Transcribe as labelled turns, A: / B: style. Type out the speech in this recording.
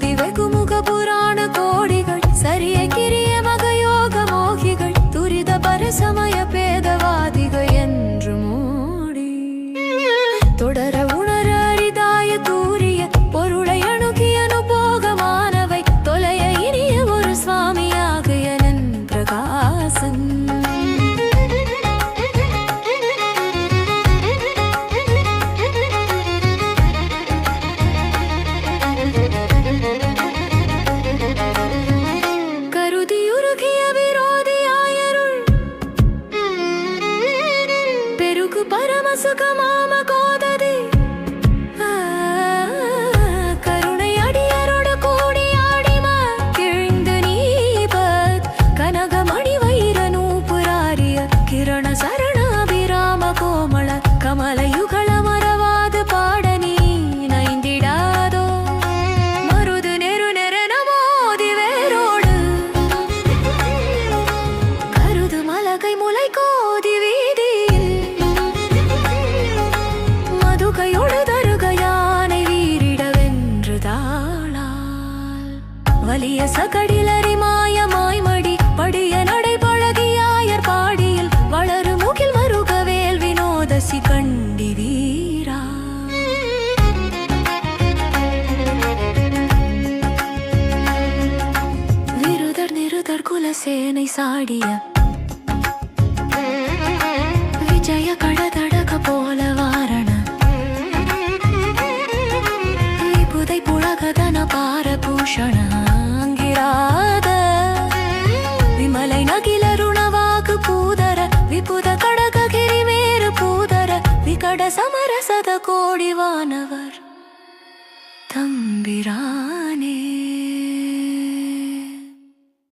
A: துதி வெகுமுக புராண கோடிகள் சரிய கிரிய மகயோக மோகிகள் துரித பரசமய பேதவாதிகள் என்று மூடி தொடர உணர அரிதாய தூரிய பொருளை அணுகி அனுபோகமானவை தொலைய இனிய ஒரு சுவாமியாக என் பிரகாசன் பரமச மாம கோததி கருணை அடியரோடு கூடி ஆடிம கிழிந்து நீபத் கனகமணி வைர நூபுராரிய கிரண சரணாபிராம கோமள கமலயுகள மரவாது பாட நீ நைந்திடாதோ மருது நெரு நெருன மோதி வேரோடு கருது மலகை முலை கோதி வீதி கையோடு தருகையானை வீரிடவென்று தாளால் வலிய சகடிலறி மாயமாய்மடி படிய நடை பழகியாயர் பாடியில் வளரு முகில் மருகவேல் வினோதசி கண்டி வீரா விருதர் நிருதர் குலசேனை சாடிய விஜய கடதடக போல வாரண ளகதன பாரபூஷண அங்கிராத விமலை நகில ருணவாகு பூதர விபுத கடககிரி மேரு பூதர விகட சமரசத கோடிவானவர் தம்பிரா